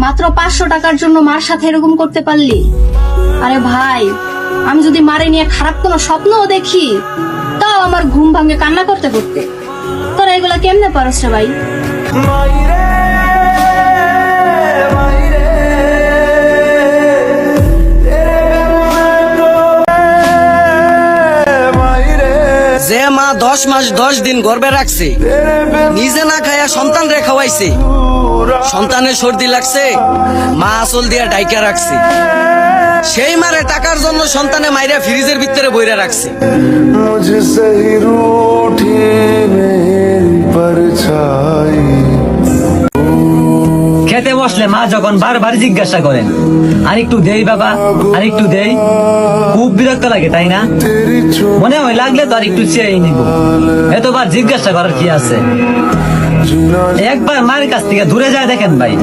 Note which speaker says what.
Speaker 1: মাত্র 500 টাকার জন্য মার সাথে এরকম করতে পারলি? আরে ভাই, আমি যদি মারে নিয়ে খারাপ কোনো স্বপ্নও দেখি, তাও আমার ঘুম ভাঙে কান্না করতে করতে। তোরা এগুলা কেমনে পারস রে ভাই?
Speaker 2: যে মা 10 মাস 10 দিন গর্ভে রাখছে, নিজে না খায়া সন্তান রে খাওয়াইছে, সন্তানের সর্দি লাগছে, মা আসল দিয়া ডাইকা রাখছে, সেই মারে টাকার জন্য সন্তানে মাইরা ফ্রিজের ভিতরে বইরা রাখছে।
Speaker 3: मुझसे ही रूठी मेरी परछाई।
Speaker 4: খেতে বসলে মা যখন বারবার জিজ্ঞাসা করেন, আর একটু দেই বাবা, আর একটু দেই, খুব বিরক্ত লাগে তাই না? মনে হয় লাগলে তো আর একটু চেয়ে নিব, এতবার জিজ্ঞাসা করার কি আছে? একবার মায়ের কাছ থেকে দূরে যায় দেখেন ভাই,